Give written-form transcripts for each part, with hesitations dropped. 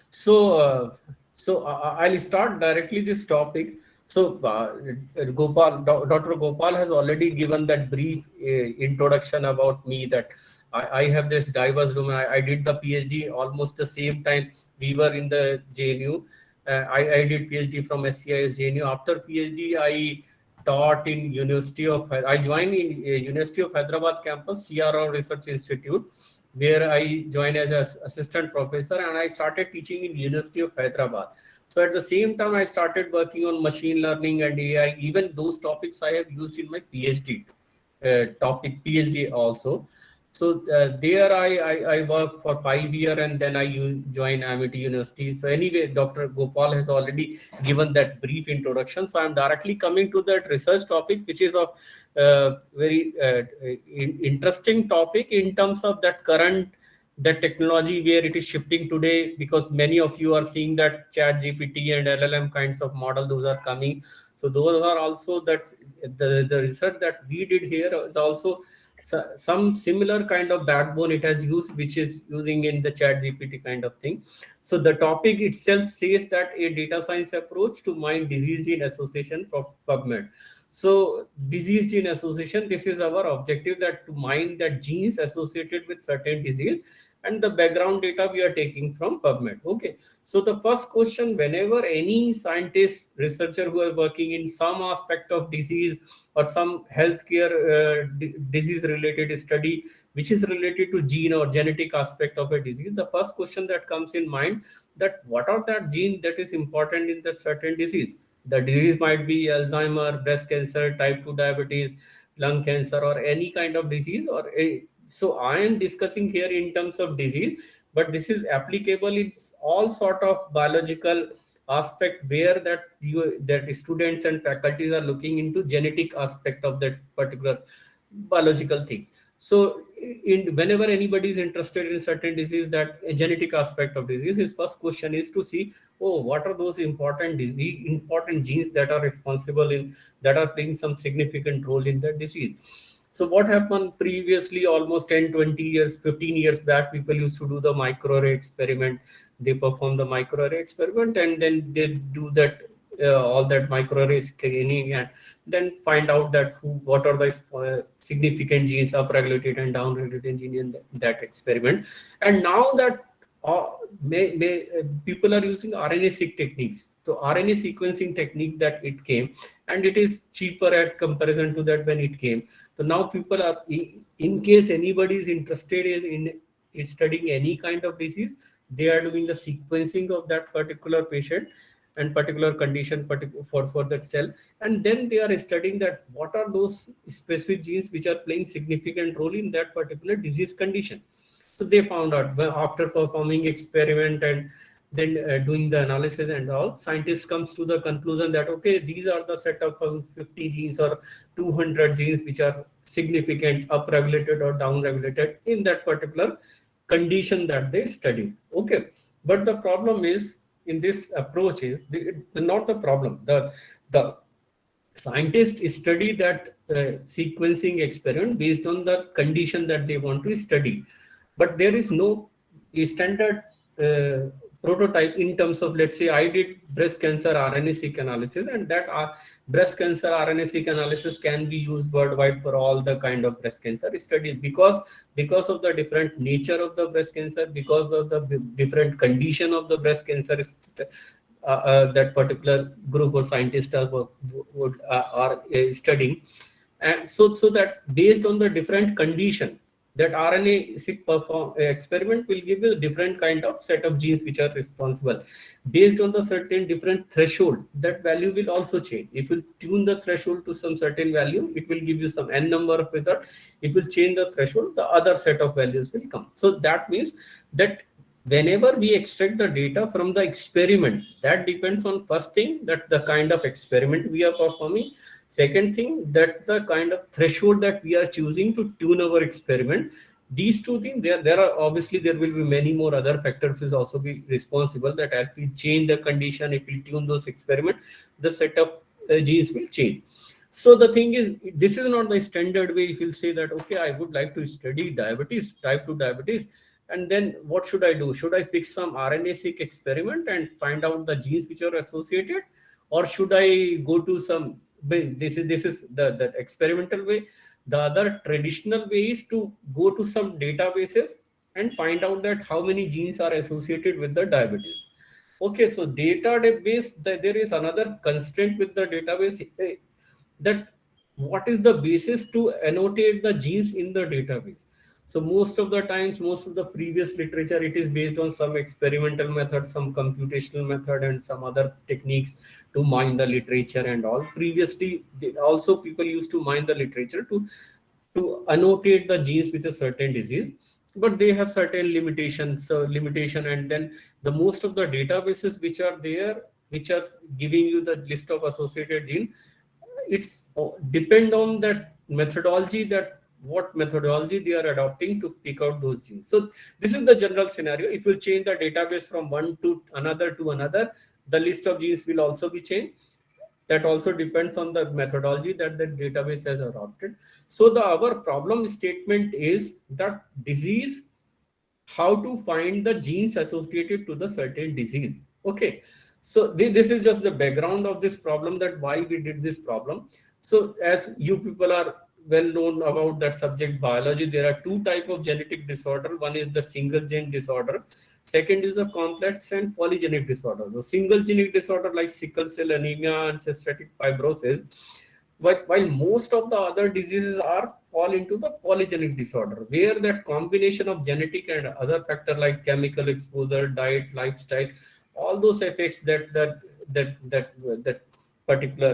So, I'll start directly this topic. So, Dr. Gopal has already given that brief introduction about me, that I have this diverse domain. I did the PhD almost the same time we were in the JNU. I did PhD from SCIS JNU. After PhD, I taught in I joined in University of Hyderabad campus, CRO Research Institute, where I joined as an assistant professor, and I started teaching in University of Hyderabad. So at the same time, I started working on machine learning and AI. Even those topics I have used in my PhD PhD also. So there I worked for 5 years, and then joined Amity University. So anyway, Dr. Gopal has already given that brief introduction. So I'm directly coming to that research topic, which is of very interesting topic in terms of that current that technology where it is shifting today, because many of you are seeing that chat GPT and LLM kinds of model, those are coming. So those are also that the research that we did here is also some similar kind of backbone it has used, which is using in the chat GPT kind of thing. So the topic itself says that a data science approach to mine disease gene association from PubMed. So disease gene association, this is our objective, that to mine that genes associated with certain disease, and the background data we are taking from PubMed. Okay. So the first question, whenever any scientist, researcher who are working in some aspect of disease or some healthcare disease related study, which is related to gene or genetic aspect of a disease, the first question that comes in mind, that what are that gene that is important in that certain disease. The disease might be Alzheimer, breast cancer, type 2 diabetes, lung cancer, or any kind of disease. So I am discussing here in terms of disease, but this is applicable in all sort of biological aspect, where that students and faculties are looking into genetic aspect of that particular biological thing. So whenever anybody is interested in certain disease, that a genetic aspect of disease, his first question is to see, oh, what are those important genes that are responsible in, that are playing some significant role in the disease. So what happened previously, almost 10, 20 years, 15 years back, people used to do the microarray experiment. They perform the microarray experiment, and then they do that all that microarray screening, and then find out that what are the significant genes upregulated and downregulated gene in that experiment. And now that uh, people are using RNA-seq techniques. So RNA sequencing technique that it came, and it is cheaper at comparison to that when it came. So now people are, in case anybody is interested in studying any kind of disease, they are doing the sequencing of that particular patient and particular condition for that cell, and then they are studying that what are those specific genes which are playing significant role in that particular disease condition. So they found out, well, after performing experiment and then doing the analysis and all, scientists comes to the conclusion that, okay, these are the set of 50 genes or 200 genes which are significant, upregulated or downregulated in that particular condition that they study. Okay. But the problem is, in this approach is not the problem. The scientists study that sequencing experiment based on the condition that they want to study, but there is no standard uh, prototype in terms of, let's say I did breast cancer RNA-seq analysis, and that breast cancer RNA-seq analysis can be used worldwide for all the kind of breast cancer studies, because of the different nature of the breast cancer, because of the different condition of the breast cancer, that particular group or scientists are studying. And so that based on the different condition, that RNA-seq experiment will give you a different kind of set of genes which are responsible. Based on the certain different threshold, that value will also change. If you tune the threshold to some certain value, it will give you some n number of result. If you change the threshold, the other set of values will come. So that means that whenever we extract the data from the experiment, that depends on, first thing, that the kind of experiment we are performing. Second thing, that the kind of threshold that we are choosing to tune our experiment. These two things, there are obviously, there will be many more other factors will also be responsible, that as we change the condition, if we tune those experiment, the set of genes will change. So the thing is, this is not the standard way. If you say that, okay, I would like to study diabetes, type 2 diabetes, And then what should I do? Should I pick some RNA-seq experiment and find out the genes which are associated, or should I go to some? This is the experimental way. The other traditional way is to go to some databases and find out that how many genes are associated with the diabetes. Okay, so database, there is another constraint with the database, that what is the basis to annotate the genes in the database. So most of the times, most of the previous literature, it is based on some experimental method, some computational method, and some other techniques to mine the literature and all. Previously, also people used to mine the literature to annotate the genes with a certain disease, but they have certain limitations. So limitation, and then the most of the databases which are there, which are giving you the list of associated gene, it's depend on that methodology, that what methodology they are adopting to pick out those genes. So this is the general scenario. If you change the database from one to another, the list of genes will also be changed. That also depends on the methodology that the database has adopted. So the our problem statement is that disease, how to find the genes associated to the certain disease. Okay, so this is just the background of this problem, that why we did this problem. So as you people are well known about that subject biology, there are two type of genetic disorder. One is the single gene disorder, second is the complex and polygenic disorder. So single genic disorder like sickle cell anemia and cystic fibrosis, but while most of the other diseases are fall into the polygenic disorder, where that combination of genetic and other factor like chemical exposure, diet, lifestyle, all those effects that particular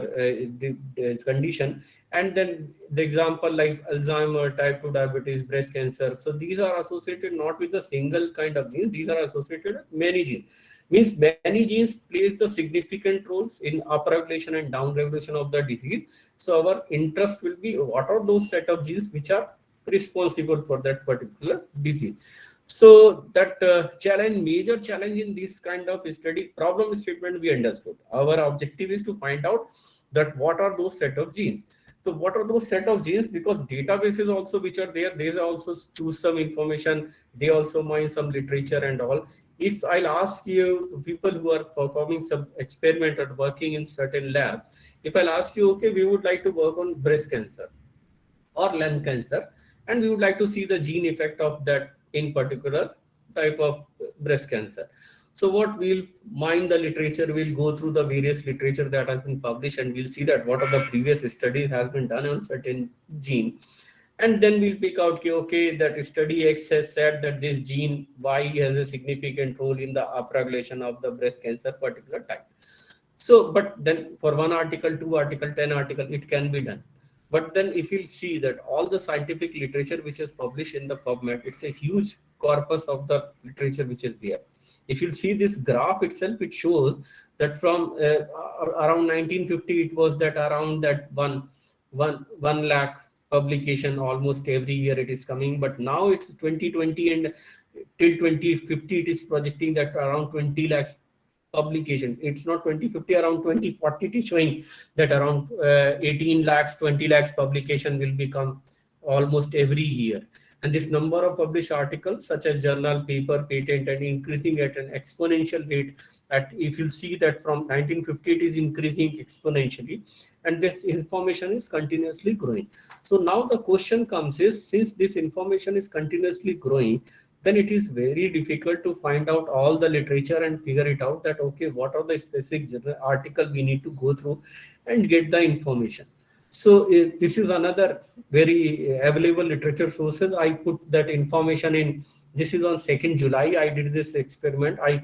condition. And then the example like Alzheimer, type 2 diabetes, breast cancer. So these are associated not with a single kind of gene, these are associated with many genes. Means many genes plays the significant roles in upregulation and downregulation of the disease. So our interest will be what are those set of genes which are responsible for that particular disease. So that major challenge in this kind of study problem statement we understood. Our objective is to find out that what are those set of genes. So what are those set of genes? Because databases also which are there, they also choose some information, they also mine some literature and all. If I'll ask you, people who are performing some experiment or working in certain lab, if I'll ask you, okay, we would like to work on breast cancer or lung cancer, and we would like to see the gene effect of that in particular type of breast cancer. So what we'll mine the literature, we'll go through the various literature that has been published, and we'll see that what are the previous studies has been done on certain gene. And then we'll pick out, okay, that study X has said that this gene Y has a significant role in the upregulation of the breast cancer particular type. So, but then for one article, two article, 10 article, it can be done. But then if you see that all the scientific literature which is published in the PubMed, it's a huge corpus of the literature which is there. If you see this graph itself, it shows that from around 1950, it was that around that one lakh publication almost every year it is coming. But now it's 2020, and till 2050, it is projecting that around 20 lakhs publication. It's not 2050, around 2040 it is showing that around 18 lakhs, 20 lakhs publication will become almost every year. And this number of published articles such as journal, paper, patent, and increasing at an exponential rate. At if you see that from 1950 it is increasing exponentially, and this information is continuously growing. So now the question comes is, since this information is continuously growing, then it is very difficult to find out all the literature and figure it out that okay, what are the specific article we need to go through and get the information. So this is another very available literature sources. I put that information in. This is on 2nd July. I did this experiment. I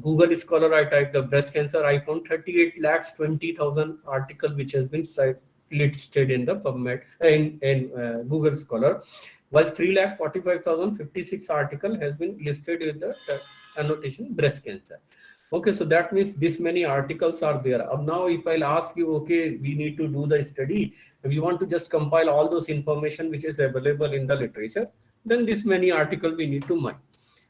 Google Scholar, I typed the breast cancer. I found 38 lakhs 20,000 article which has been listed in the PubMed in Google Scholar, while 3,45,056 article has been listed with the annotation breast cancer. Okay, so that means this many articles are there. Now, if I'll ask you, okay, we need to do the study, if you want to just compile all those information which is available in the literature, then this many article we need to mine.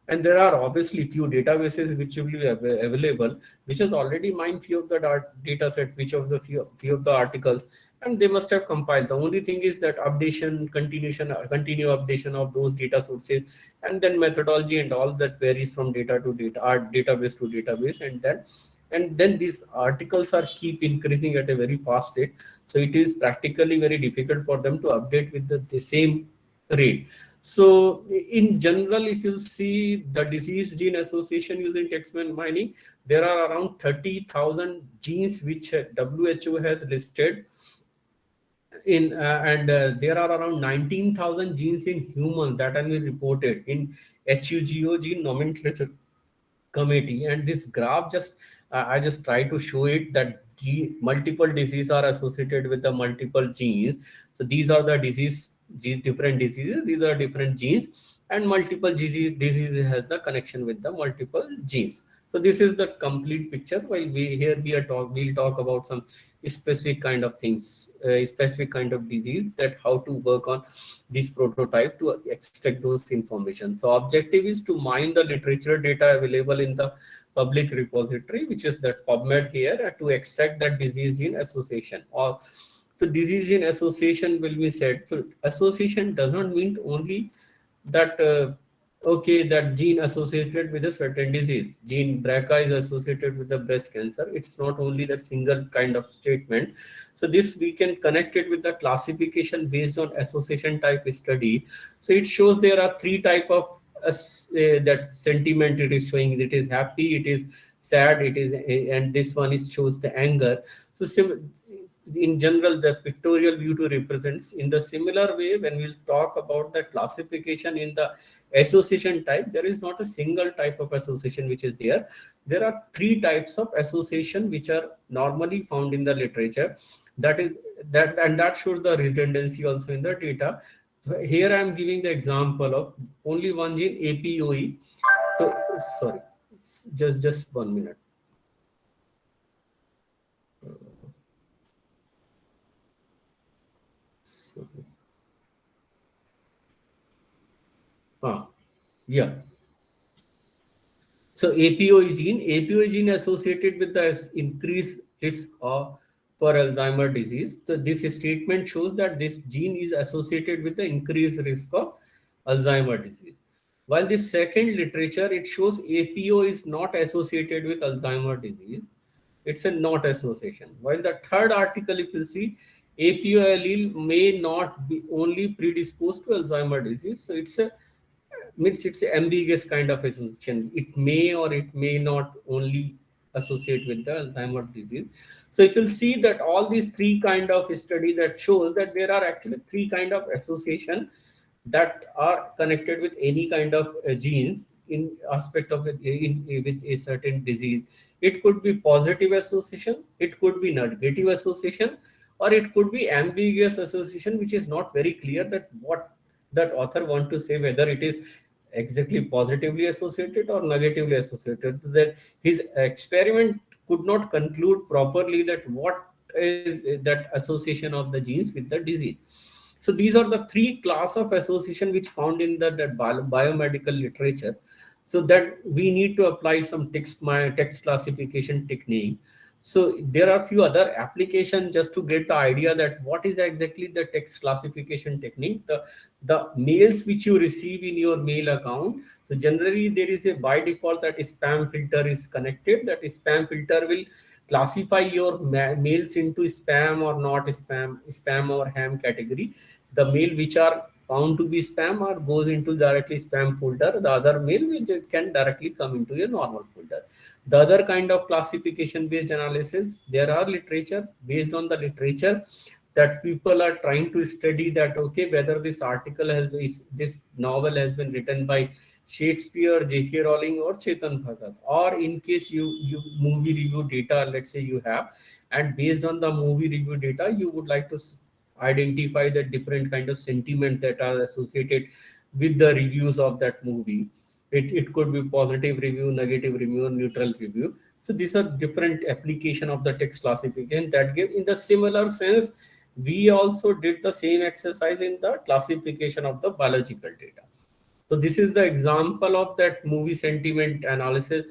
And there are obviously few databases which will be available, which has already mined few of the data set, which of the few of the articles, and they must have compiled. The only thing is that updation, continuation, continue updation of those data sources, and then methodology and all that varies from data to data, or database to database, and then these articles are keep increasing at a very fast rate. So it is practically very difficult for them to update with the same rate. So in general, if you see the disease gene association using text mining, there are around 30,000 genes which WHO has listed in, and there are around 19,000 genes in humans that have been reported in HUGO gene nomenclature committee. And this graph just, I just try to show it that multiple diseases are associated with the multiple genes. So these are the these different diseases, these are different genes, and multiple disease has a connection with the multiple genes. So this is the complete picture. While we'll talk about some specific kind of things, specific kind of disease, that how to work on this prototype to extract those information. So objective is to mine the literature data available in the public repository, which is that PubMed here, to extract that disease gene association. Or so disease gene association will be said. So association doesn't mean only that okay, that gene associated with a certain disease. Gene BRCA is associated with the breast cancer. It's not only that single kind of statement. So this we can connect it with the classification based on association type study. So it shows there are three type of that sentiment it is showing. It is happy, it is sad, it is, and this one is shows the anger. So in general, the pictorial view to represents in the similar way. When we'll talk about the classification in the association type, there is not a single type of association which is there. There are three types of association which are normally found in the literature. That is that, and that shows the redundancy also in the data. Here I am giving the example of only one gene, APOE. So sorry, just 1 minute. Sorry. Yeah. So APOE gene associated with the increased risk of for Alzheimer disease. So this statement shows that this gene is associated with the increased risk of Alzheimer disease. While the second literature, it shows APO is not associated with Alzheimer disease. It's a not association. While the third article, if you see, APO allele may not be only predisposed to Alzheimer disease. So it's a means it's ambiguous kind of association. It may or it may not only associate with the Alzheimer's disease. So if you'll see that all these three kind of study that shows that there are actually three kind of association that are connected with any kind of genes in aspect of it with a certain disease. It could be positive association, it could be negative association, or it could be ambiguous association, which is not very clear that what that author want to say, whether it is exactly positively associated or negatively associated. That his experiment could not conclude properly that what is that association of the genes with the disease. So these are the three class of association which found in that biomedical literature. So that we need to apply some text classification technique. So there are a few other applications just to get the idea that what is exactly the text classification technique. The mails which you receive in your mail account. So generally there is a by default that spam filter is connected. That spam filter will classify your mails into spam or not spam, spam or ham category. The mail which are found to be spam or goes into directly spam folder. The other mail which can directly come into your normal folder. The other kind of classification based analysis, there are literature based on the literature that people are trying to study that okay, whether this article this novel has been written by Shakespeare, J.K. Rowling, or Chetan Bhagat, or in case you movie review data, let's say you have, and based on the movie review data, you would like to identify the different kind of sentiments that are associated with the reviews of that movie. It could be positive review, negative review, neutral review. So these are different application of the text classification that give in the similar sense. We also did the same exercise in the classification of the biological data. So this is the example of that movie sentiment analysis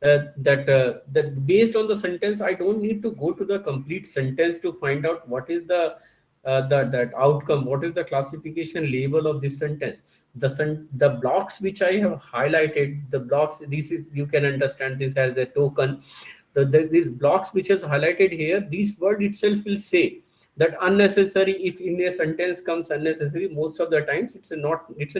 that based on the sentence, I don't need to go to the complete sentence to find out what is the that outcome, what is the classification label of this sentence. The blocks which I have highlighted, the blocks, this is, you can understand this as a token. These blocks which is highlighted here, this word itself will say that unnecessary. If in a sentence comes unnecessary, most of the times it's a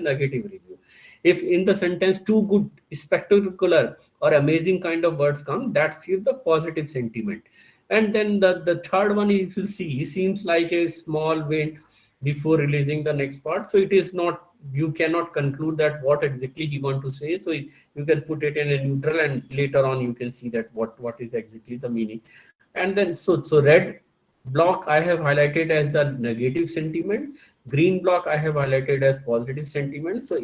negative review. If in the sentence too good, spectacular or amazing kind of words come, that's the positive sentiment. And then the third one, if you see, seems like a small win before releasing the next part. So it is not, you cannot conclude that what exactly he want to say. So you can put it in a neutral, and later on you can see that what is exactly the meaning. And then so red block I have highlighted as the negative sentiment, green block I have highlighted as positive sentiment. So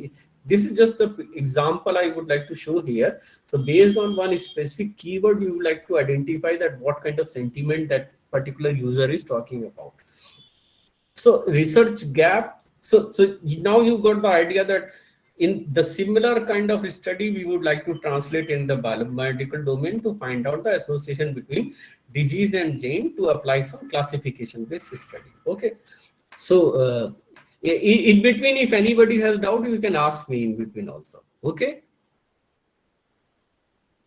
this is just the example I would like to show here. So based on one specific keyword, you would like to identify that what kind of sentiment that particular user is talking about. So research gap. So now you got the idea that in the similar kind of study, we would like to translate in the biomedical domain to find out the association between disease and gene to apply some classification based study. Okay. So in between, if anybody has doubt, you can ask me in between also. Okay.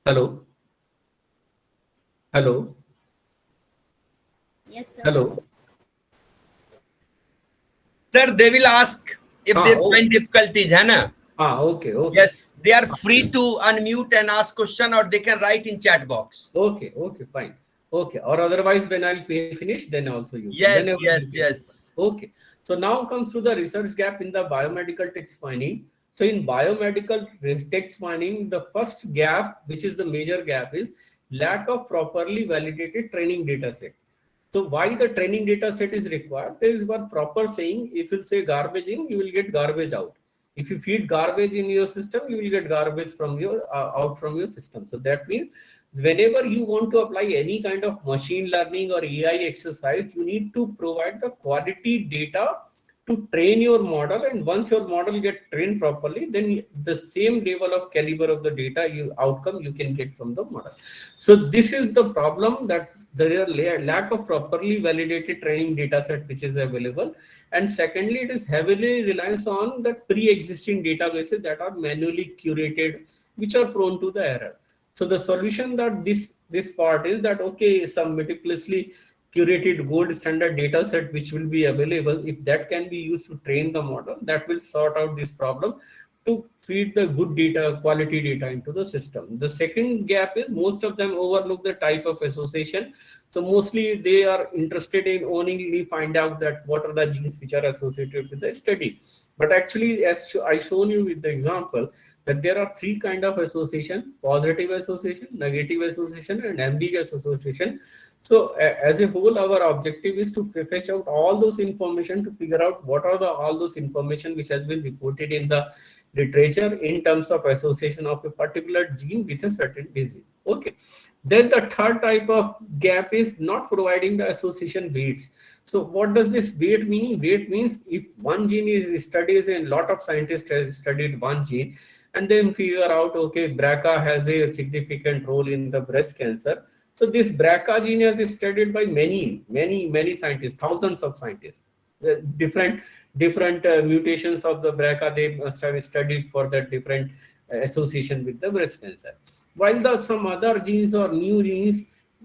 Hello. Hello. Yes, sir. Hello. Sir, they will ask if they find difficulties, है ना? Okay. Yes, they are free to unmute and ask question, or they can write in chat box. Okay, fine. Okay, or otherwise when I'll finish, then also you. Yes. Okay, so now comes to the research gap in the biomedical text finding. So in biomedical text finding, the first gap, which is the major gap, is lack of properly validated training data set. So why the training data set is required? There is one proper saying: if you say garbage in, you will get garbage out. If you feed garbage in your system, you will get garbage from your out from your system. So that means whenever you want to apply any kind of machine learning or AI exercise, you need to provide the quality data to train your model. And once your model get trained properly, then the same level of caliber of the data outcome you can get from the model. So this is the problem, that there are lack of properly validated training data set which is available. And secondly, it is heavily reliance on the pre-existing databases that are manually curated, which are prone to the error. So the solution that this part is that, okay, some meticulously curated gold standard data set which will be available, if that can be used to train the model, that will sort out this problem to feed the good data, quality data into the system. The second gap is most of them overlook the type of association. So mostly they are interested in only find out that what are the genes which are associated with the study. But actually, as I shown you with the example, that there are three kind of association: positive association, negative association, and ambiguous association. So as a whole, our objective is to fetch out all those information to figure out what are all those information which has been reported in the literature in terms of association of a particular gene with a certain disease. Okay. Then the third type of gap is not providing the association weights. So what does this weight mean? Weight means if one gene is studied, and a lot of scientists have studied one gene and then figure out, okay, BRCA has a significant role in the breast cancer. So this BRCA gene is studied by many scientists, thousands of scientists. Different mutations of the BRCA they must have studied for that different association with the breast cancer. While some other genes or new genes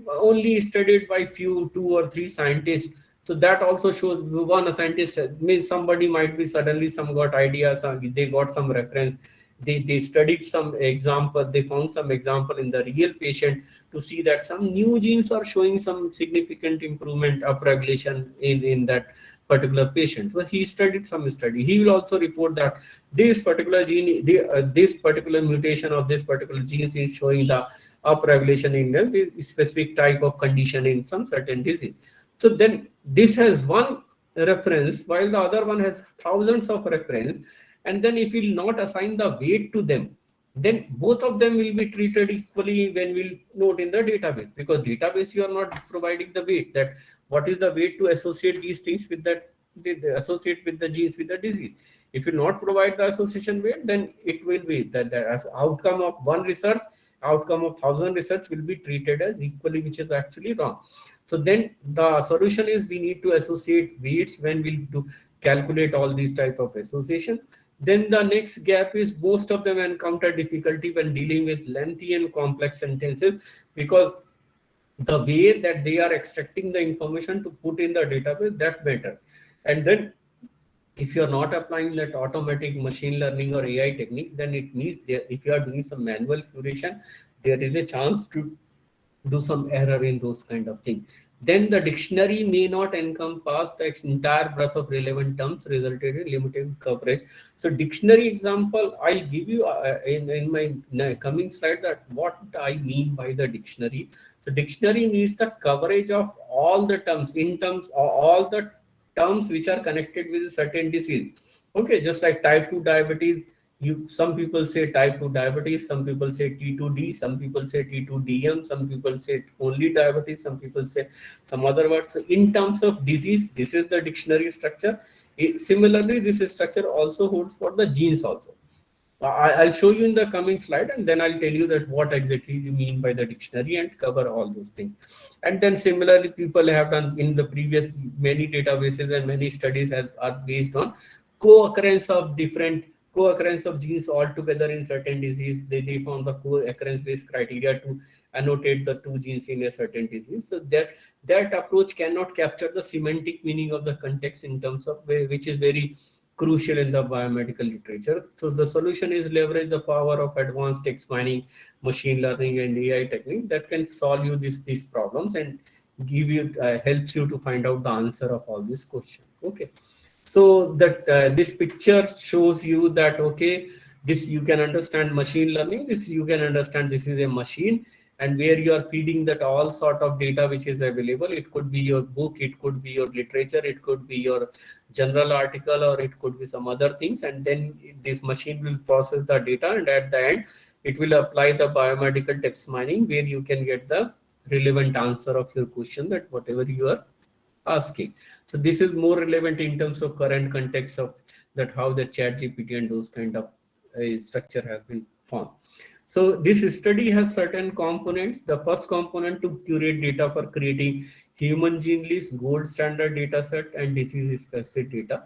only studied by two or three scientists. So that also shows one scientist, means somebody might be suddenly some got ideas, they got some reference, they studied some example, they found some example in the real patient to see that some new genes are showing some significant improvement of regulation in that particular patient. So he studied some study. He will also report that this particular gene, this particular mutation of this particular gene is showing the upregulation in the specific type of condition in some certain disease. So then this has one reference while the other one has thousands of reference. And then if we'll not assign the weight to them, then both of them will be treated equally when we'll note in the database, because database you are not providing the weight, that what is the weight to associate these things with that, associate with the genes with the disease. If you not provide the association weight, then it will be that as outcome of one research, outcome of 1,000 research will be treated as equally, which is actually wrong. So then the solution is we need to associate weights when we do calculate all these type of association. Then the next gap is most of them encounter difficulty when dealing with lengthy and complex sentences, because the way that they are extracting the information to put in the database, that matter. And then if you're not applying that automatic machine learning or AI technique, then it means that if you are doing some manual curation, there is a chance to do some error in those kind of things. Then the dictionary may not encompass the entire breadth of relevant terms, resulted in limited coverage. So dictionary example, I'll give you in my coming slide that what I mean by the dictionary. So dictionary means the coverage of all the terms in terms of all the terms which are connected with a certain disease. Okay, just like type 2 diabetes, you some people say type 2 diabetes, some people say T2D, some people say T2DM, some people say only diabetes, some people say some other words. So in terms of disease, this is the dictionary structure. Similarly, this structure also holds for the genes also. I'll show you in the coming slide, and then I'll tell you that what exactly you mean by the dictionary and cover all those things. And then similarly, people have done in the previous many databases and many studies are based on co-occurrence of different co-occurrence of genes altogether in certain disease. They found the co-occurrence based criteria to annotate the two genes in a certain disease. So that approach cannot capture the semantic meaning of the context in terms of which is very crucial in the biomedical literature. So the solution is leverage the power of advanced text mining, machine learning, and AI technique that can solve you these problems and give you helps you to find out the answer of all these questions. Okay, so that this picture shows you that okay, this you can understand machine learning. This you can understand this is a machine, and where you are feeding that all sort of data which is available. It could be your book, it could be your literature, it could be your general article, or it could be some other things, and then this machine will process the data, and at the end it will apply the biomedical text mining where you can get the relevant answer of your question, that whatever you are asking. So this is more relevant in terms of current context of that how the chat GPT and those kind of structure has been formed. So this study has certain components. The first component to curate data for creating human gene list, gold standard data set, and disease specific data.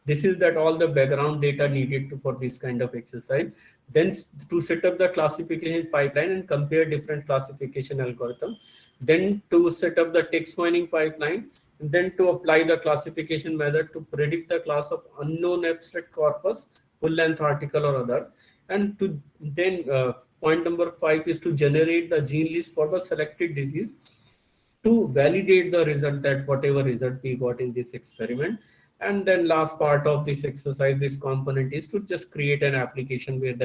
This is that all the background data needed for this kind of exercise. Then to set up the classification pipeline and compare different classification algorithm. Then to set up the text mining pipeline. And then to apply the classification method to predict the class of unknown abstract corpus, full length article or other. And to then point number 5 is to generate the gene list for the selected disease to validate the result, that whatever result we got in this experiment. And then last part of this exercise, this component is to just create an application where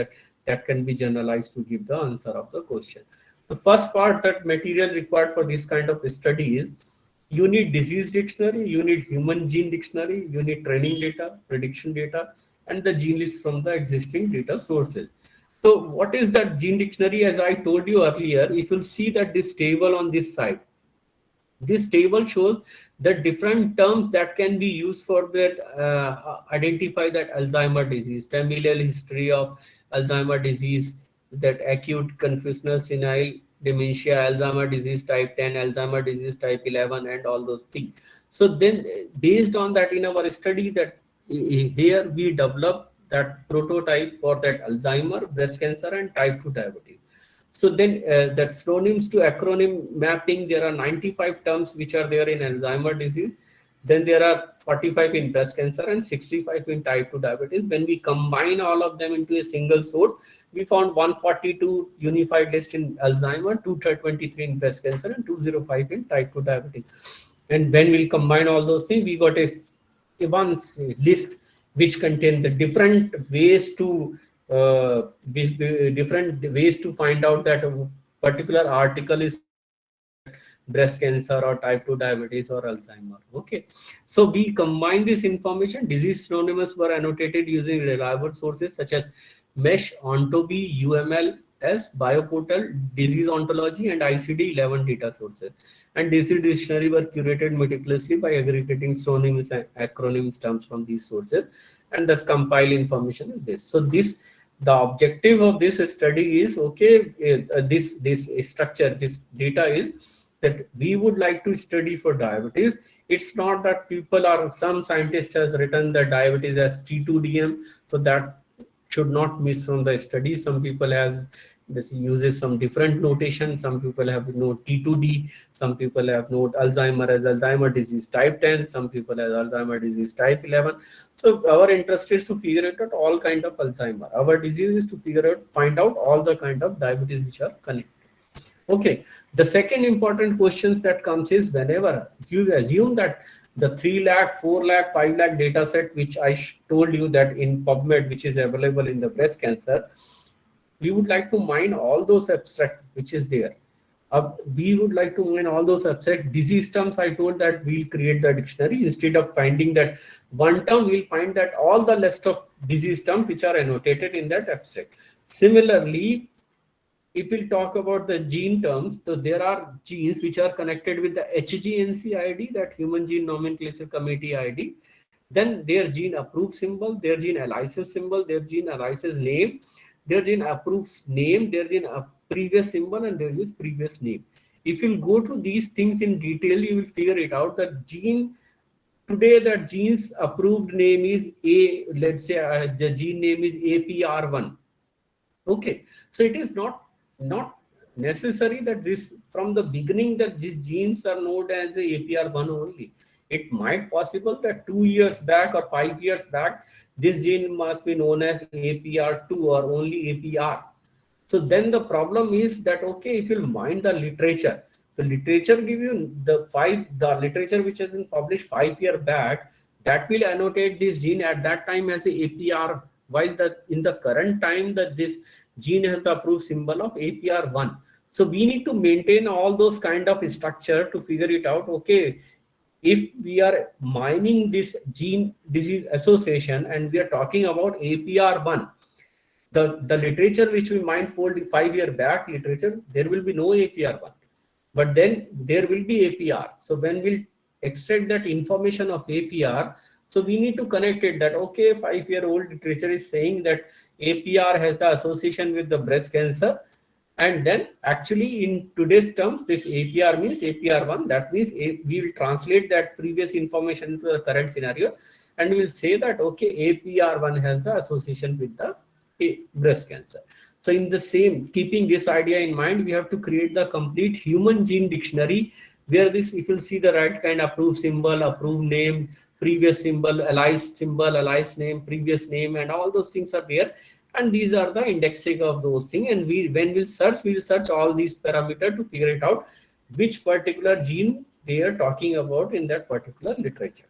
that can be generalized to give the answer of the question. The first part, that material required for this kind of study is you need disease dictionary, you need human gene dictionary, you need training data, prediction data, and the gene list from the existing data sources. So what is that gene dictionary? As I told you earlier, if you'll see that this table on this side, this table shows the different terms that can be used for that identify that Alzheimer disease, familial history of Alzheimer disease, that acute confusional senile dementia, Alzheimer disease type 10, Alzheimer disease type 11, and all those things. So then based on that, in our study, that here we develop that prototype for that Alzheimer, breast cancer, and type 2 diabetes. So then that synonyms to acronym mapping, there are 95 terms which are there in Alzheimer disease. Then there are 45 in breast cancer and 65 in type 2 diabetes. When we combine all of them into a single source, we found 142 unified list in Alzheimer, 223 in breast cancer, and 205 in type 2 diabetes. And when we'll combine all those things, we got a one list which contain the different ways to different ways to find out that a particular article is talking about that breast cancer or type 2 diabetes or Alzheimer. Okay, so we combine this information. Disease synonyms were annotated using reliable sources such as mesh, ontobi, uml as bioportal, disease ontology, and ICD-11 data sources. And disease dictionary were curated meticulously by aggregating synonyms and acronyms terms from these sources, and that compile information is this. So this the objective of this study is, okay, this structure, this data is that we would like to study for diabetes. It's not that people are, some scientist has written that diabetes as T2DM, so that should not miss from the study. Some people has this uses some different notation. Some people have note T2D. Some people have note Alzheimer as Alzheimer disease type 10. Some people as Alzheimer disease type 11. So our interest is to figure out all kind of Alzheimer. Our disease is to figure out, find out all the kind of diabetes which are connected. Okay. The second important questions that comes is, whenever you assume that the 3 lakh, 4 lakh, 5 lakh data set, which I told you that in PubMed, which is available in the breast cancer, we would like to mine all those abstract which is there. We would like to mine all those abstract disease terms. I told that we'll create the dictionary. Instead of finding that one term, we'll find that all the list of disease terms which are annotated in that abstract. Similarly, if we'll talk about the gene terms, so there are genes which are connected with the HGNC ID, that Human Gene Nomenclature Committee ID. Then their gene approved symbol, their gene ELISIS symbol, their gene ELISIS name, their gene approved name, their gene previous symbol, and their is previous name. If you'll go to these things in detail, you will figure it out that gene today, that gene's approved name is A. Let's say the gene name is APR1. Okay, so it is not necessary that this from the beginning that these genes are known as the APR1 only. It might possible that 2 years back or 5 years back, this gene must be known as APR2 or only APR. So then the problem is that, okay, if you mind the literature give you the literature which has been published 5 years back, that will annotate this gene at that time as a APR, while in the current time that this gene has the approved symbol of APR1. So we need to maintain all those kind of structure to figure it out. Okay, if we are mining this gene disease association and we are talking about APR1, the literature which we mined 5 year back literature, there will be no APR1, but then there will be APR. So when we'll extract that information of APR, so we need to connect it that, okay, 5-year-old literature is saying that APR has the association with the breast cancer, and then actually in today's terms this APR means APR1. That means we will translate that previous information into the current scenario, and we will say that, okay, APR1 has the association with the breast cancer. So in the same, keeping this idea in mind, we have to create the complete human gene dictionary, where this, if you'll see the right kind, approved symbol, approved name, previous symbol, allies name, previous name, and all those things are there. And these are the indexing of those things. And when we'll search all these parameters to figure it out which particular gene they are talking about in that particular literature.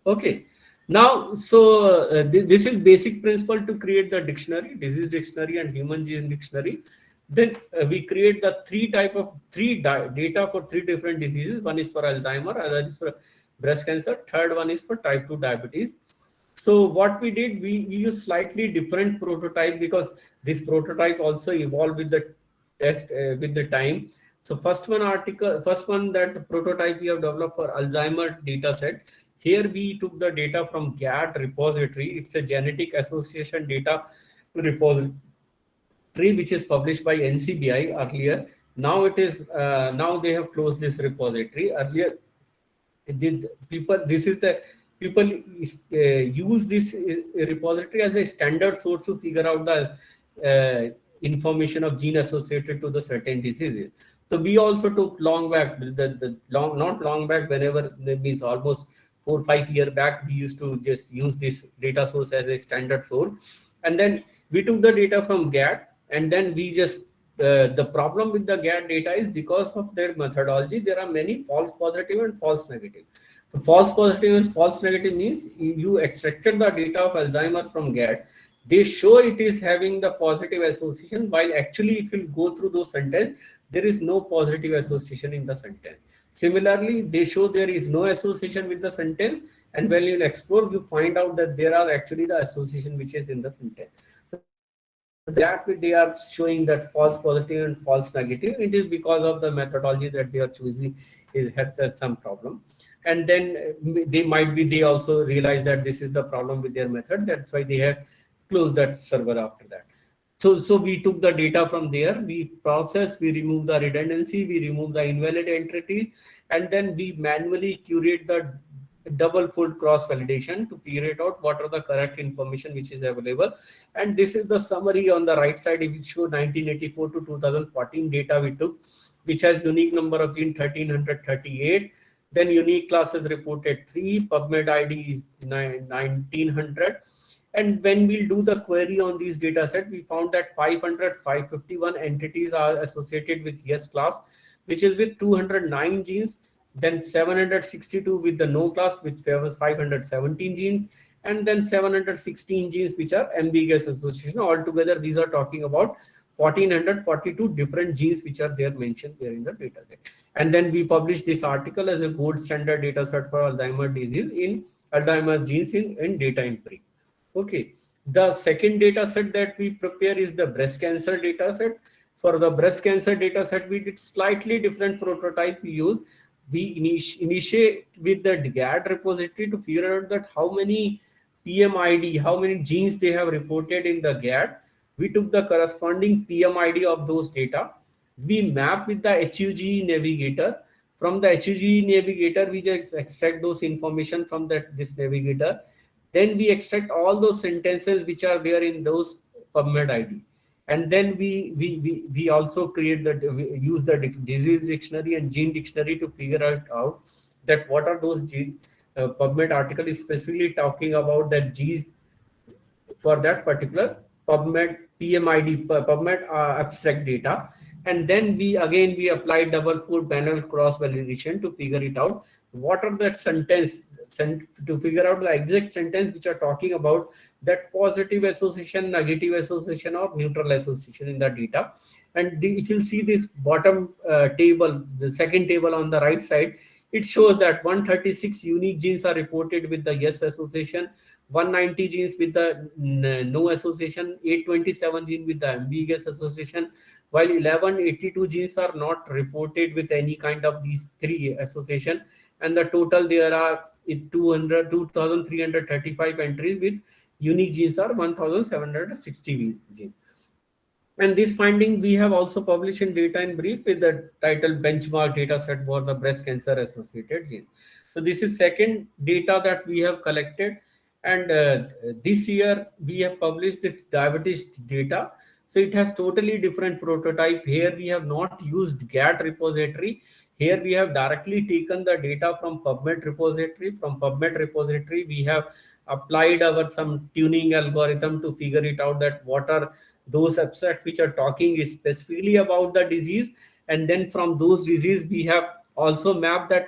Okay. Now, so this is basic principle to create the dictionary, disease dictionary and human gene dictionary. Then we create the data for 3 different diseases. One is for Alzheimer, other is for breast cancer, third one is for type 2 diabetes. So what we did, we used slightly different prototype, because this prototype also evolved with the test with the time. So first one that prototype we have developed for Alzheimer data set. Here we took the data from GAT repository. It's a genetic association data repository which is published by NCBI earlier. Now it is now they have closed this repository. Earlier, people use this repository as a standard source to figure out the information of gene associated to the certain diseases. So we also took long back, not long back, whenever it means almost 4-5 years back, we used to just use this data source as a standard source. And then we took the data from GAT, and then we just the problem with the GAT data is because of their methodology, there are many false positive and false negative. So false positive and false negative means you extracted the data of Alzheimer from GAT. They show it is having the positive association, while actually if you go through those sentences, there is no positive association in the sentence. Similarly, they show there is no association with the sentence, and when you explore, you find out that there are actually the association which is in the sentence. So that way they are showing that false positive and false negative. It is because of the methodology that they are choosing has some problem. And then they also realize that this is the problem with their method. That's why they have close that server after that. So we took the data from there, we process, we remove the redundancy, we remove the invalid entity, and then we manually curate the double fold cross validation to figure it out what are the correct information which is available. And this is the summary on the right side. It will show 1984 to 2014 data we took, which has unique number of gene 1338. Then unique classes reported 3, PubMed ID is 1900. And when we'll do the query on these data set, we found that 551 entities are associated with yes class, which is with 209 genes. Then 762 with the no class, which favors 517 genes. And then 716 genes, which are ambiguous association. Altogether, these are talking about 1442 different genes which are there mentioned there in the data set. And then we publish this article as a gold standard data set for Alzheimer's disease in Alzheimer's genes in data in brief. Okay. The second data set that we prepare is the breast cancer data set. For the breast cancer data set, we did slightly different prototype we use. We initiate with the GAD repository to figure out that how many PMID, how many genes they have reported in the GAD. We took the corresponding PMID of those data. We map with the HUG navigator. From the HUG navigator, we just extract those information from this navigator. Then we extract all those sentences which are there in those PubMed ID. And then we also create we use the disease dictionary and gene dictionary to figure out that what are those PubMed article is specifically talking about that genes for that particular PubMed PMID, PubMed abstract data. And then we apply double fold panel cross validation to figure it out. What are that sentence to figure out the exact sentence which are talking about that positive association, negative association, or neutral association in the data. And if you see this bottom table, the second table on the right side, it shows that 136 unique genes are reported with the yes association, 190 genes with the no association, 827 genes with the ambiguous association, while 1182 genes are not reported with any kind of these three association. And the total there are 2,335 entries with unique genes are 1,760 genes. And this finding we have also published in Data in Brief with the title benchmark data set for the breast cancer associated gene. So this is second data that we have collected. And this year we have published the diabetes data. So it has totally different prototype. Here we have not used GAT repository. Here we have directly taken the data from PubMed repository. From PubMed repository, we have applied our some tuning algorithm to figure it out that what are those abstracts which are talking specifically about the disease. And then from those disease, we have also mapped that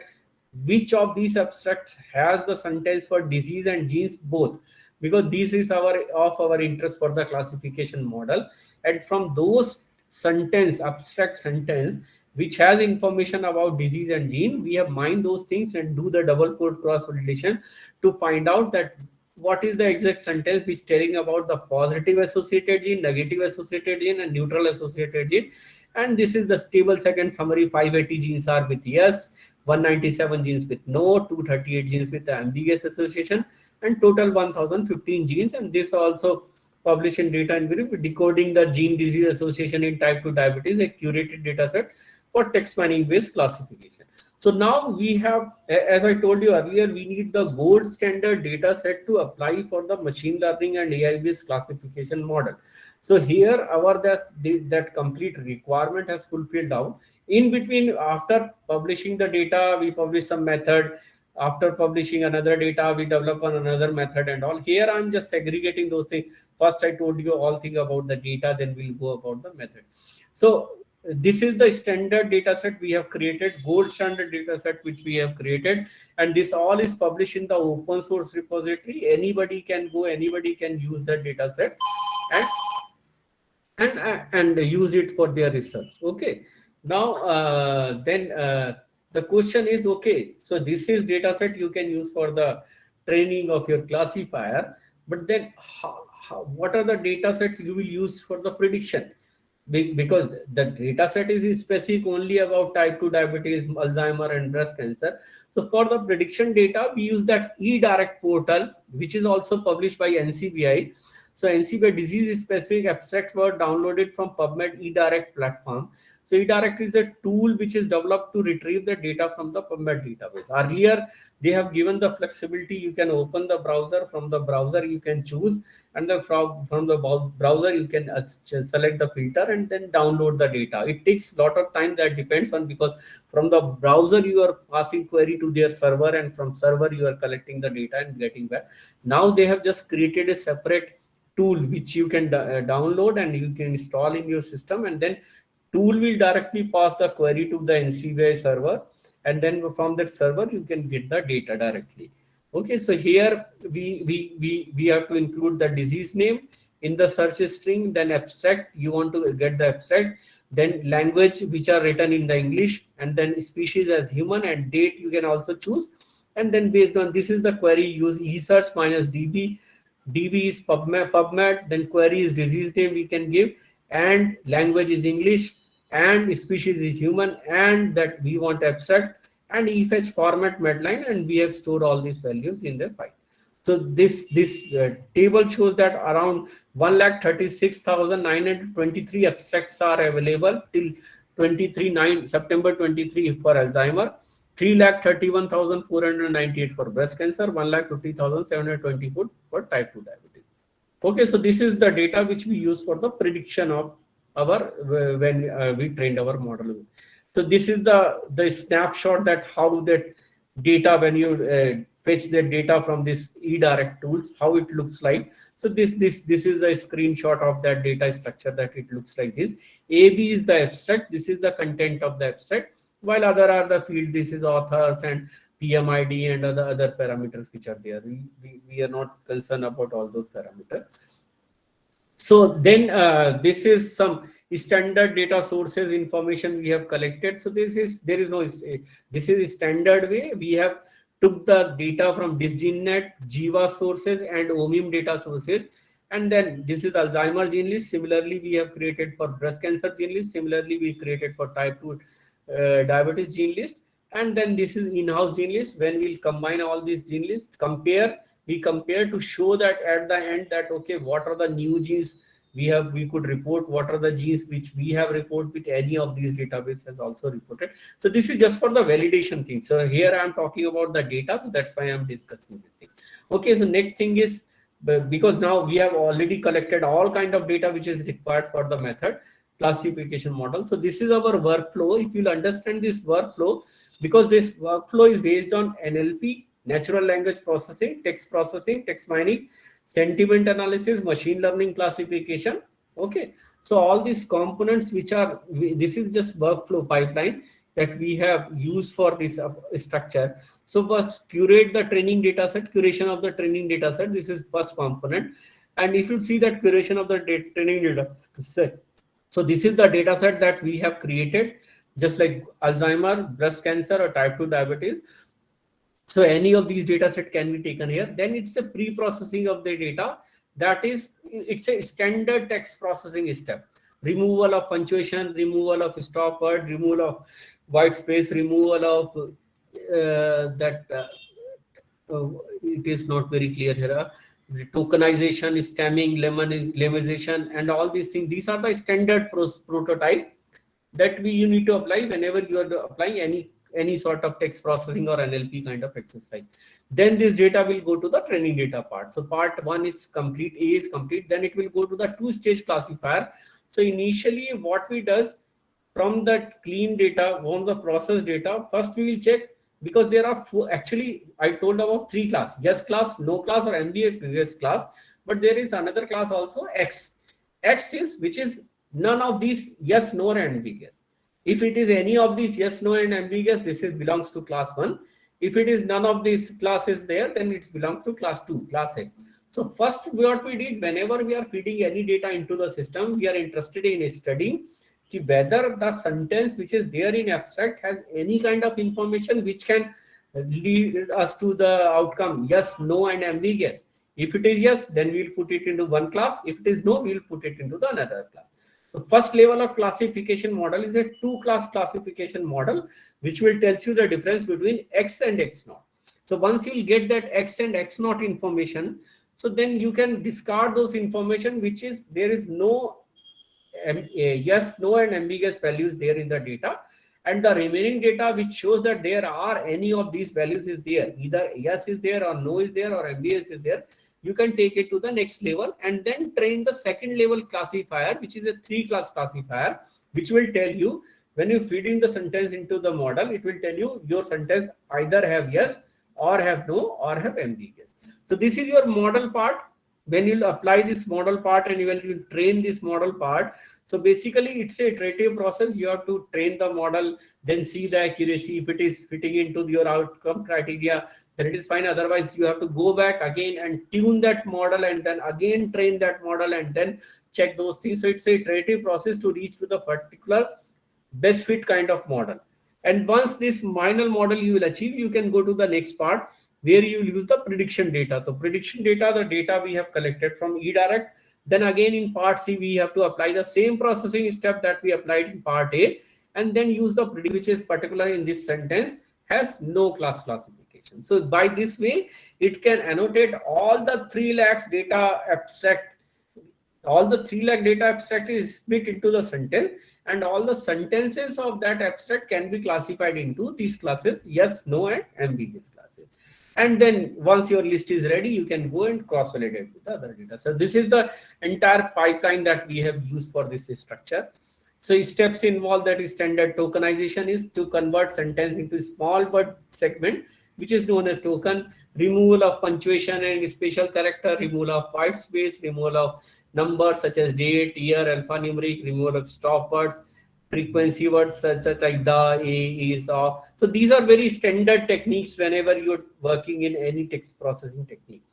which of these abstracts has the sentence for disease and genes both, because this is our interest for the classification model. And from those abstract sentence which has information about disease and gene, we have mined those things and do the double fold cross validation to find out that what is the exact sentence which telling about the positive associated gene, negative associated gene, and neutral associated gene. And this is the table second summary. 580 genes are with yes, 197 genes with no, 238 genes with the ambiguous association, and total 1015 genes. And this also published in Data in Brief, decoding the gene disease association in type 2 diabetes, a curated data set for text mining based classification. So now we have, as I told you earlier, we need the gold standard data set to apply for the machine learning and AI based classification model. So here that complete requirement has fulfilled out. In between, after publishing the data, we publish some method. After publishing another data, we develop on another method and all. Here I'm just segregating those things. First I told you all things about the data, then we'll go about the method. So this is the standard data set we have created, gold standard data set which we have created, and this all is published in the open source repository. Anybody can go, anybody can use the data set and use it for their research. Okay. Now the question is, okay, so this is data set you can use for the training of your classifier, but then what are the data sets you will use for the prediction? Because the data set is specific only about type 2 diabetes, Alzheimer, and breast cancer. So for the prediction data, we use that eDirect portal, which is also published by NCBI. So NCBI disease specific abstracts were downloaded from PubMed eDirect platform. So eDirect is a tool which is developed to retrieve the data from the PubMed database. Earlier, they have given the flexibility. You can open the browser. From the browser, you can choose, and from the browser, you can select the filter and then download the data. It takes a lot of time. That depends on, because from the browser you are passing query to their server, and from server you are collecting the data and getting back. Now they have just created a separate tool which you can download and you can install in your system, and then tool will directly pass the query to the NCBI server, and then from that server you can get the data directly. Okay, so here we have to include the disease name in the search string, then abstract, you want to get the abstract, then language which are written in the English, and then species as human, and date you can also choose. And then based on this is the query, use esearch minus db. DB is PubMed, then query is disease name we can give, and language is English, and species is human, and that we want abstract, and efetch format medline, and we have stored all these values in the file. So this table shows that around 1,36,923 abstracts are available till September 23 for Alzheimer, 3,31,498 for breast cancer, 1,50,724 for type 2 diabetes. Okay, so this is the data which we use for the prediction of our when we trained our model. So this is the snapshot that how that data, when you fetch the data from this eDirect tools, how it looks like. So this is the screenshot of that data structure, that it looks like this. AB is the abstract. This is the content of the abstract, while other are the field. This is authors and PMID and other parameters which are there. We are not concerned about all those parameters. So then this is some standard data sources information we have collected. So this is a standard way. We have took the data from DisGeneNet, Jiva sources, and OMIM data sources. And then this is Alzheimer gene list. Similarly, we have created for breast cancer gene list. Similarly, we created for type 2 diabetes gene list. And then this is in-house gene list. When we'll combine all these gene lists, we compare to show that at the end that, okay, what are the new genes we could report, what are the genes which we have reported with any of these databases also reported. So this is just for the validation thing. So here I'm talking about the data, so that's why I'm discussing this thing. Okay, so next thing is, because now we have already collected all kind of data which is required for the method classification model. So this is our workflow. If you'll understand this workflow, because this workflow is based on NLP, natural language processing, text mining, sentiment analysis, machine learning classification. Okay, so all these components which are, this is just workflow pipeline that we have used for this structure. So first, curate the training data set, curation of the training data set. This is first component. And if you see that curation of the training data set, so this is the data set that we have created, just like Alzheimer, breast cancer, or type 2 diabetes. So any of these data set can be taken here. Then it's a pre-processing of the data. That is, it's a standard text processing step. Removal of punctuation, removal of stop word, removal of white space, removal of it is not very clear here. Tokenization, stemming, lemmatization, and all these things. These are the standard prototype that you need to apply whenever you are applying any sort of text processing or NLP kind of exercise. Then this data will go to the training data part. So part 1 is complete, A is complete. Then it will go to the 2-stage classifier. So initially what we does, from that clean data, from the process data, first we will check, because there are actually I told about 3 class: yes class, no class, or ambiguous class. But there is another class also, X. X is which is none of these yes, no, and ambiguous. If it is any of these yes, no, and ambiguous, this is belongs to class 1. If it is none of these classes there, then it belongs to class 2, class X. So first what we did, whenever we are feeding any data into the system, we are interested in studying whether the sentence which is there in abstract has any kind of information which can lead us to the outcome yes, no, and ambiguous. If it is yes, then we'll put it into one class. If it is no, we'll put it into the another class. The first level of classification model is a 2-class classification model, which will tells you the difference between X and X naught. So once you will get that X and X naught information, So then you can discard those information which is there is no yes, no, and ambiguous values there in the data, and the remaining data which shows that there are any of these values is there, either yes is there or no is there or ambiguous is there. You can take it to the next level and then train the second level classifier, which is a 3-class classifier, which will tell you when you feed in the sentence into the model, it will tell you your sentence either have yes or have no or have ambiguous. So this is your model part. When you apply this model part and when you train this model part, so basically it's a iterative process. You have to train the model, then see the accuracy. If it is fitting into your outcome criteria, then it is fine. Otherwise you have to go back again and tune that model and then again train that model and then check those things. So it's a iterative process to reach to the particular best fit kind of model. And once this final model you will achieve, you can go to the next part where you will use the prediction data. So prediction data, the data we have collected from eDirect. Then again in part C, we have to apply the same processing step that we applied in part A, and then use the prediction, which is particular in this sentence, has no class classification. So by this way, it can annotate all the 3 lakhs data abstract. All the 3 lakh data abstract is split into the sentence, and all the sentences of that abstract can be classified into these classes, yes, no, and ambiguous classes. And then once your list is ready, you can go and cross validate with the other data. So this is the entire pipeline that we have used for this structure. So steps involved, that is standard tokenization is to convert sentence into small word segment, which is known as token, removal of punctuation and special character, removal of white space, removal of numbers such as date, year, alphanumeric, removal of stop words, frequency words such as like the, a, is, of. So these are very standard techniques whenever you're working in any text processing technique.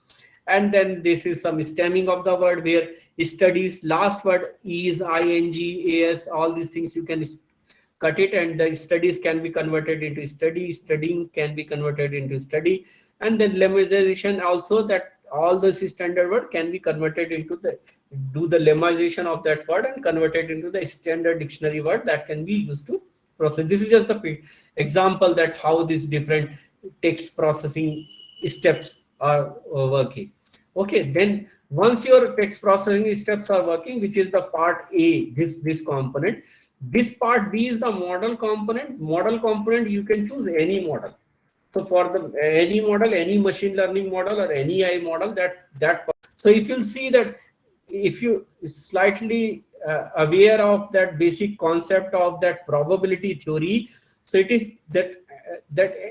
And then this is some stemming of the word where studies, last word is, ing, as, all these things you can cut it, and the studies can be converted into study, studying can be converted into study. And then lemmatization also, that all this standard word can be converted into the, do the lemmatization of that word and convert it into the standard dictionary word that can be used to process. This is just the example that how these different text processing steps are working. Okay, then once your text processing steps are working, which is the part A, this component, this part B is the model component. Model component, you can choose any model. So for the any model, any machine learning model or any AI model, that so if you see that, if you slightly aware of that basic concept of that probability theory, so it is that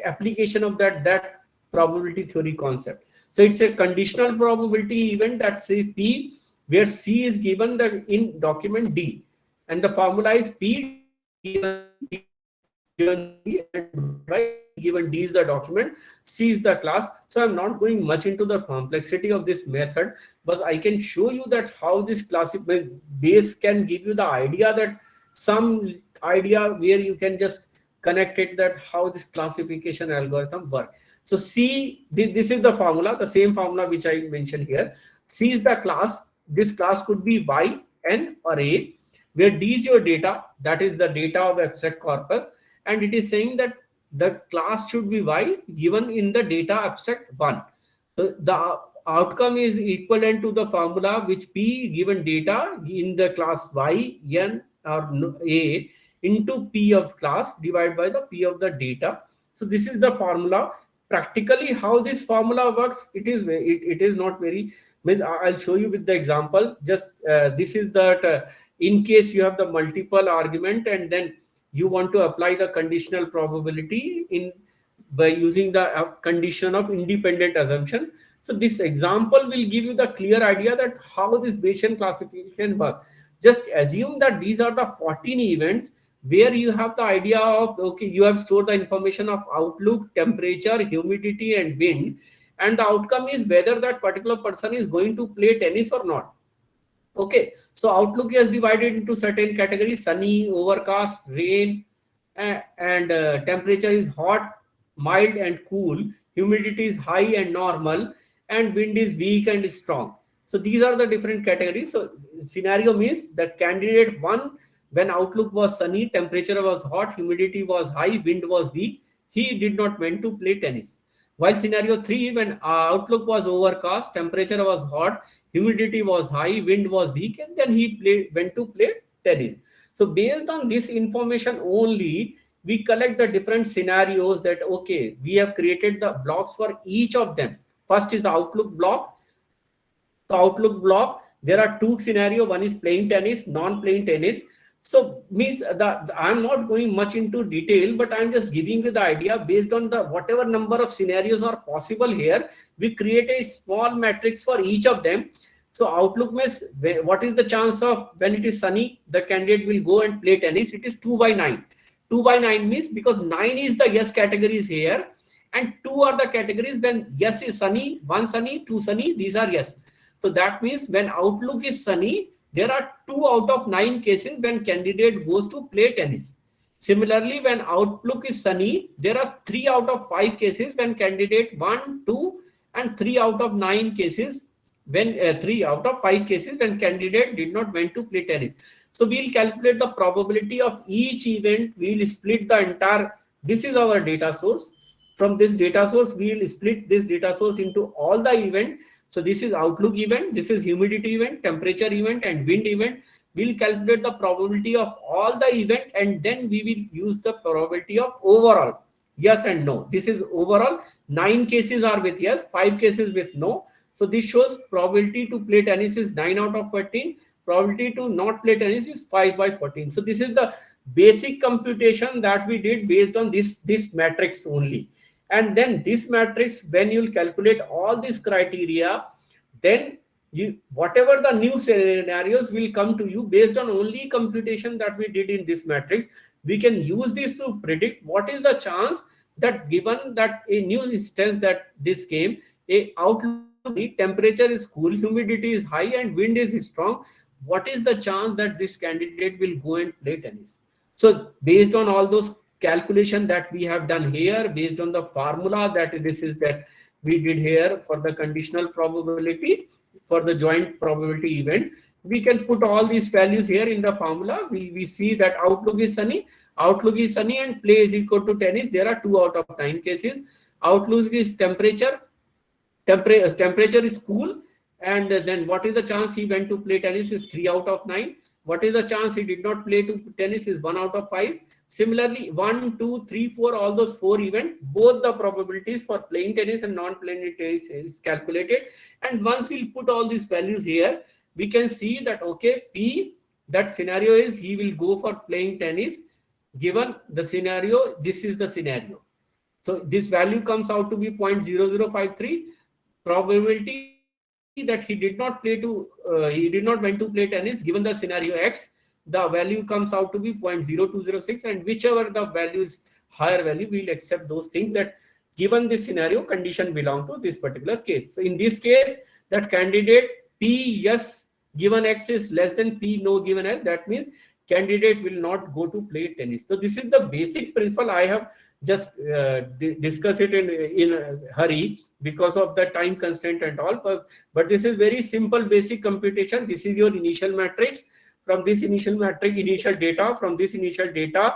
application of that probability theory concept. So it's a conditional probability event that say P, where C is given that in document D, and the formula is P given C, and right given D is the document, C is the class. So I'm not going much into the complexity of this method, but I can show you that how this classification base can give you the idea, that some idea where you can just connect it, that how this classification algorithm work. So C, this is the formula, the same formula which I mentioned here. C is the class. This class could be Y, N, or A, where D is your data, that is the data of abstract corpus, and it is saying that the class should be Y given in the data abstract 1. So the outcome is equivalent to the formula which P given data in the class Y, N, or A into P of class divided by the P of the data. So this is the formula. Practically how this formula works, it is not very, I'll show you with the example. Just this is that in case you have the multiple argument and then you want to apply the conditional probability in by using the condition of independent assumption. So this example will give you the clear idea that how this Bayesian classification works. Just assume that these are the 14 events where you have the idea of, okay, you have stored the information of outlook, temperature, humidity, and wind, and the outcome is whether that particular person is going to play tennis or not. Okay, so outlook is divided into certain categories: sunny, overcast, rain, and temperature is hot, mild, and cool. Humidity is high and normal, and wind is weak and strong. So these are the different categories. So scenario means that candidate one, when outlook was sunny, temperature was hot, humidity was high, wind was weak, he did not want to play tennis. While scenario 3, when outlook was overcast, temperature was hot, humidity was high, wind was weak, and then went to play tennis. So based on this information only, we collect the different scenarios that, okay, we have created the blocks for each of them. First is the outlook block. The outlook block, there are two scenario. One is playing tennis, non-playing tennis. So means the I'm not going much into detail, but I'm just giving you the idea based on the whatever number of scenarios are possible here. We create a small matrix for each of them. So outlook means what is the chance of when it is sunny, the candidate will go and play tennis. It is 2 by 9. 2 by 9 means because 9 is the yes categories here, and 2 are the categories when yes is sunny, 1 sunny, 2 sunny, these are yes. So that means when outlook is sunny, there are 2 out of 9 cases when candidate goes to play tennis. Similarly, when outlook is sunny, there are 3 out of 5 cases when candidate 1, 2, and 3 out of 9 cases when 3 out of 5 cases when candidate did not went to play tennis. So we'll calculate the probability of each event. We'll split the entire. This is our data source. From this data source, we'll split this data source into all the event. So this is outlook event, this is humidity event, temperature event, and wind event. We'll calculate the probability of all the event, and then we will use the probability of overall yes and no. This is overall. 9 cases are with yes, 5 cases with no. So this shows probability to play tennis is 9 out of 14. Probability to not play tennis is 5 by 14. So this is the basic computation that we did based on this matrix only. And then this matrix, when you'll calculate all these criteria, then you whatever the new scenarios will come to you based on only computation that we did in this matrix, we can use this to predict what is the chance that given that a new instance that this came, a outlook is sunny, temperature is cool, humidity is high, and wind is strong, what is the chance that this candidate will go and play tennis? So based on all those calculation that we have done here, based on the formula that this is that we did here for the conditional probability for the joint probability event, we can put all these values here in the formula. We see that outlook is sunny and play is equal to tennis. There are 2 out of 9 cases. Outlook is temperature is cool, and then what is the chance he went to play tennis is 3 out of 9. What is the chance he did not play to tennis is 1 out of 5. Similarly, 1, 2, 3, 4, all those 4 events, both the probabilities for playing tennis and non-playing tennis is calculated. And once we'll put all these values here, we can see that, okay, P, that scenario is he will go for playing tennis. Given the scenario, this is the scenario. So this value comes out to be 0.0053. Probability that he did not he did not went to play tennis given the scenario X, the value comes out to be 0.0206, and whichever the value is higher value, we'll accept those things that given this scenario condition belong to this particular case. So in this case, that candidate P yes given X is less than P no given X, that means candidate will not go to play tennis. So this is the basic principle. I have just discuss it in a hurry because of the time constraint and all, but this is very simple basic computation. This is your initial matrix. From this initial matrix, from this initial data,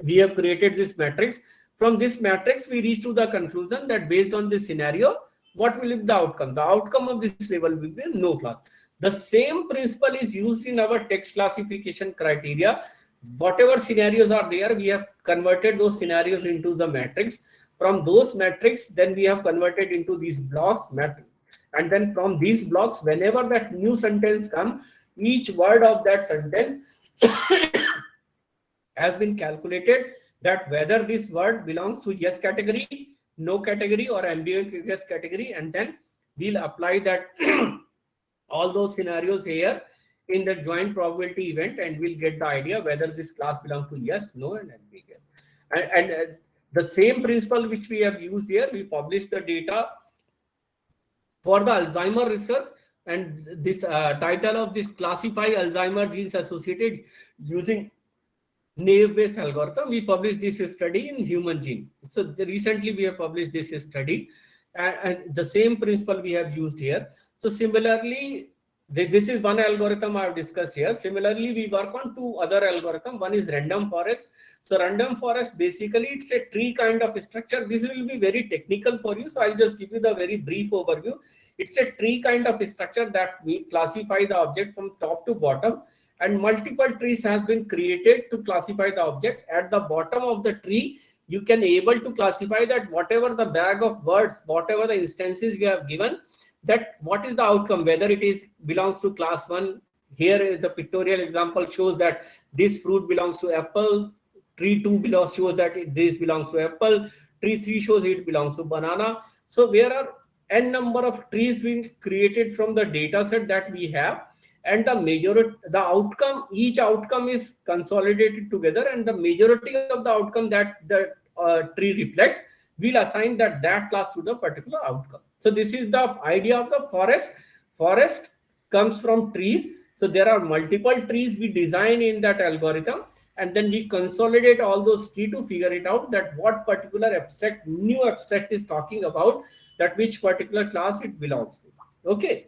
we have created this matrix. From this matrix, we reach to the conclusion that based on this scenario, what will be the outcome? The outcome of this level will be no class. The same principle is used in our text classification criteria. Whatever scenarios are there, we have converted those scenarios into the matrix. From those matrix, then we have converted into these blocks, and then from these blocks, whenever that new sentence comes, each word of that sentence has been calculated that whether this word belongs to yes category, no category, or ambiguous category, and then we'll apply that all those scenarios here in the joint probability event, and we'll get the idea whether this class belongs to yes, no, and ambiguous. And the same principle which we have used here, we publish the data for the Alzheimer research, and this title of this classify Alzheimer genes associated using naive-based algorithm. We published this study in Human Gene. So recently we have published this study, and the same principle we have used here. So similarly, This is one algorithm I have discussed here. Similarly, we work on two other algorithms. One is random forest. So random forest, basically it's a tree kind of structure. This will be very technical for you. So I'll just give you the very brief overview. It's a tree kind of structure that we classify the object from top to bottom, and multiple trees has been created to classify the object. At the bottom of the tree, you can able to classify that whatever the bag of words, whatever the instances you have given, that what is the outcome, whether it is belongs to class 1. Here the pictorial example shows that this fruit belongs to apple, tree 2 belongs, shows that this belongs to apple, tree 3 shows it belongs to banana. So there are n number of trees being created from the data set that we have, and the outcome, each outcome is consolidated together, and the majority of the outcome that the tree reflects will assign that class to the particular outcome. So this is the idea of the forest. Forest comes from trees. So there are multiple trees we design in that algorithm, and then we consolidate all those trees to figure it out that what particular abstract, new abstract is talking about, that which particular class it belongs to. Okay.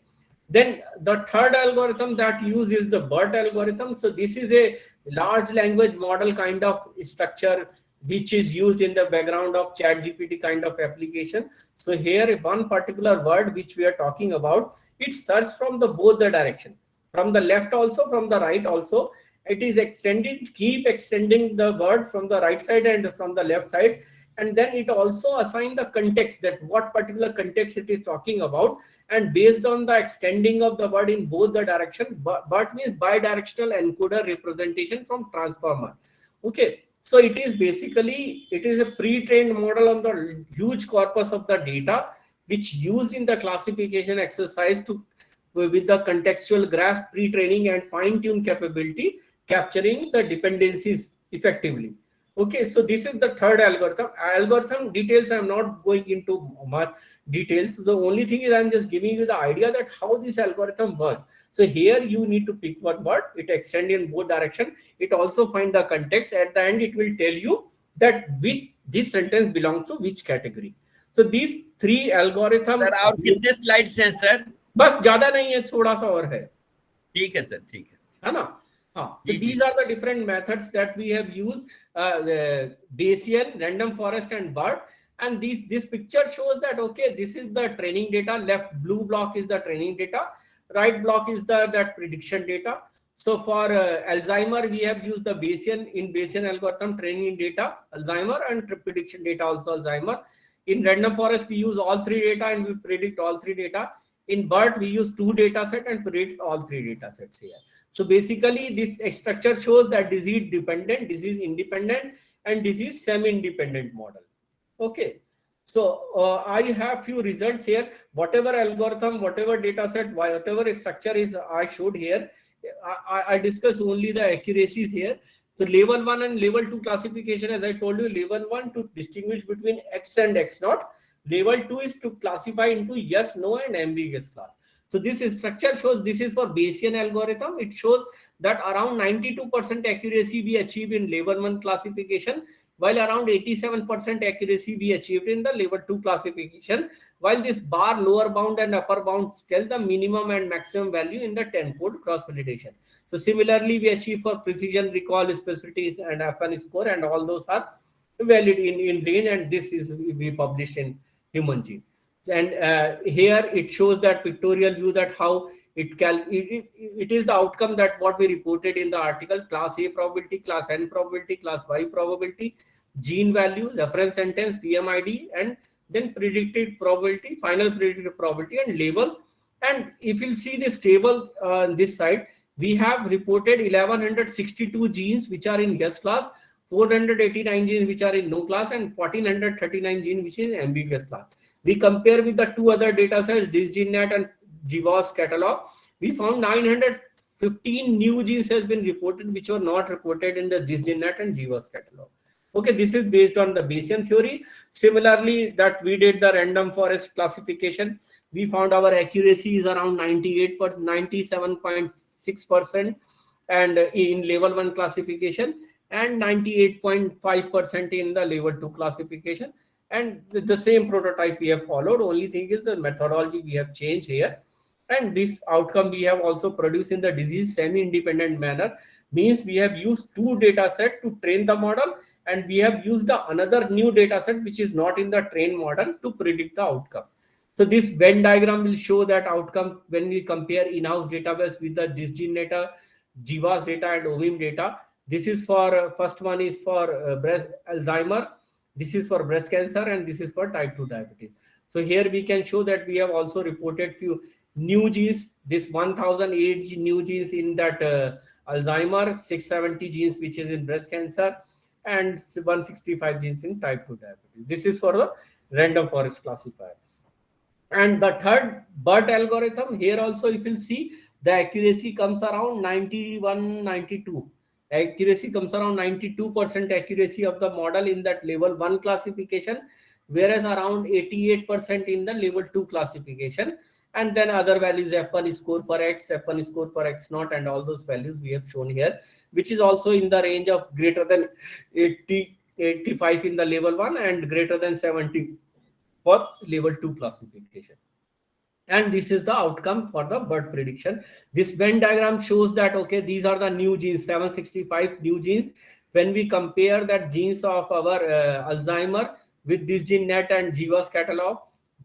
Then the third algorithm that use is the BERT algorithm. So this is a large language model kind of structure which is used in the background of ChatGPT kind of application. So here one particular word which we are talking about, it searches from the both the direction, from the left also, from the right also. It is extended, keep extending the word from the right side and from the left side, and then it also assign the context, that what particular context it is talking about, and based on the extending of the word in both the direction, but means bidirectional encoder representation from transformer. Okay, so it is basically, it is a pre-trained model on the huge corpus of the data which used in the classification exercise to, with the contextual graph pre-training and fine-tune capability, capturing the dependencies effectively. Okay, so this is the third algorithm. Algorithm details I'm not going into much details. The only thing is I'm just giving you the idea that how this algorithm works. So here you need to pick one word, it extend in both direction. It also find the context. At the end, it will tell you that which this sentence belongs to which category. So these three algorithm, sir और कितने slides हैं sir? बस ज्यादा नहीं है, थोड़ा सा और है. ठीक है सर, ठीक है ना. So these are the different methods that we have used, Bayesian, random forest, and BERT. And this picture shows that, okay, this is the training data. Left blue block is the training data. Right block is the that prediction data. So for Alzheimer, we have used the Bayesian, in Bayesian algorithm, training data, Alzheimer, and prediction data also Alzheimer. In random forest, we use all three data and we predict all three data. In BERT, we use two data set and predict all three data sets here. So basically, this structure shows that disease dependent, disease independent, and disease semi-independent model. Okay. So I have few results here. Whatever algorithm, whatever data set, whatever structure is I showed here, I discuss only the accuracies here. So level 1 and level 2 classification, as I told you, level 1 to distinguish between X and X naught. Level 2 is to classify into yes, no, and ambiguous class. So this structure shows, this is for Bayesian algorithm. It shows that around 92% accuracy we achieve in level 1 classification, while around 87% accuracy we achieved in the level 2 classification, while this bar lower bound and upper bound tell the minimum and maximum value in the 10-fold cross validation. So similarly, we achieve for precision, recall, specificity, and FN score, and all those are valid in range, and this is we published in Human Gene. And here it shows that pictorial view that how it is the outcome that what we reported in the article: class A probability, class N probability, class Y probability, gene value, reference sentence, PMID, and then predicted probability, final predicted probability, and labels. And if you see this table on this side, we have reported 1162 genes which are in yes class, 489 genes which are in no class, and 1439 genes which is in ambiguous class. We compare with the two other data sets, DisGeneNet and GWAS catalog. We found 915 new genes has been reported which were not reported in the DisGeneNet and GWAS catalog. Okay, this is based on the Bayesian theory. Similarly, that we did the random forest classification. We found our accuracy is around 98%, 97.6%, and in level 1 classification, and 98.5% in the level 2 classification. And the same prototype we have followed. Only thing is the methodology we have changed here. And this outcome we have also produced in the disease semi-independent manner, means we have used two data set to train the model, and we have used the another new data set which is not in the trained model to predict the outcome. So this Venn diagram will show that outcome when we compare in-house database with the Disgene data, Jiva's data, and OMIM data. This is for first one is for breast Alzheimer, this is for breast cancer, and this is for type 2 diabetes. So here we can show that we have also reported few new genes, this 1008 new genes in that Alzheimer, 670 genes which is in breast cancer, and 165 genes in type 2 diabetes. This is for the random forest classifier. And the third BERT algorithm, here also if you see, the accuracy comes around 91, 92. Accuracy comes around 92% accuracy of the model in that level 1 classification, whereas around 88% in the level 2 classification. And then other values, F1 score for X, F1 score for X naught, and all those values we have shown here, which is also in the range of greater than 80, 85 in the level 1 and greater than 70 for level 2 classification. And this is the outcome for the BERT prediction. This Venn diagram shows that, okay, these are the new genes, 765 new genes. When we compare that genes of our Alzheimer with this gene net and Jiva's catalog,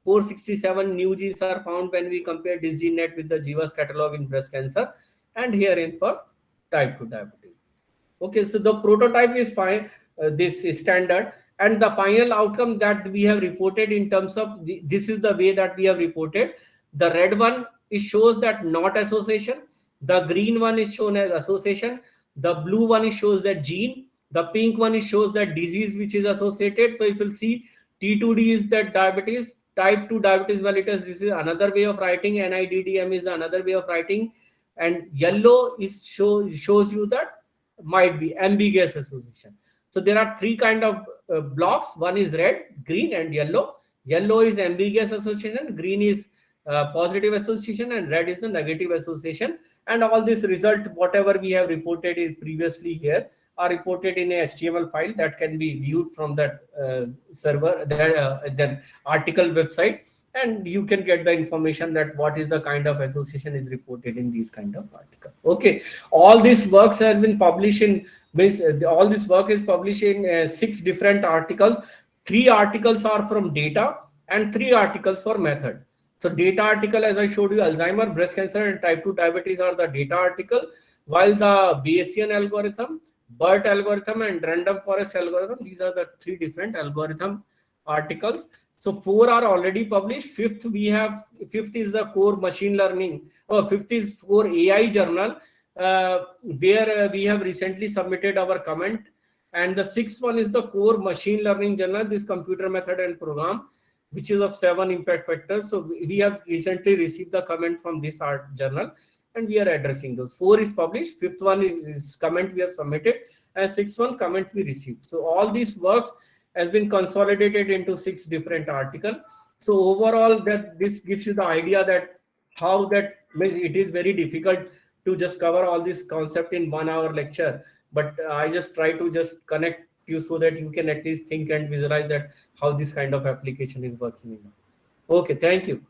467 new genes are found when we compare this gene net with the Jiva's catalog in breast cancer, and herein for type 2 diabetes. Okay, so the prototype is fine, this is standard, and the final outcome that we have reported in terms of this is the way that we have reported. The red one, it shows that not association, the green one is shown as association, the blue one is shows that gene, the pink one is shows that disease which is associated. So if you'll see, T2D is that diabetes, type 2 diabetes mellitus, this is another way of writing, NIDDM is another way of writing, and yellow is shows you that might be ambiguous association. So there are three kind of blocks. One is red, green, and yellow. Yellow is ambiguous association, green is positive association, and red is the negative association. And all this result, whatever we have reported is previously here, are reported in a HTML file that can be viewed from that server, that article website, and you can get the information that what is the kind of association is reported in these kind of article. Okay, all these works have been published in all this work is published in 6 different articles. 3 articles are from data and 3 articles for method. So data article, as I showed you, Alzheimer, breast cancer, and type 2 diabetes are the data article, while the Bayesian algorithm, BERT algorithm, and random forest algorithm, these are the 3 different algorithm articles. So 4 are already published. Fifth is the core machine learning, or fifth is core AI journal, where we have recently submitted our comment. And the 6th one is the core machine learning journal, this computer method and program, which is of 7 impact factors. So we have recently received the comment from this art journal, and we are addressing those. 4 is published, 5th one is comment we have submitted, and 6th one comment we received. So all these works has been consolidated into 6 different articles. So overall, that this gives you the idea that how that means it is very difficult to just cover all this concept in 1 hour lecture, but I just try to just connect you so that you can at least think and visualize that how this kind of application is working. Okay, thank you.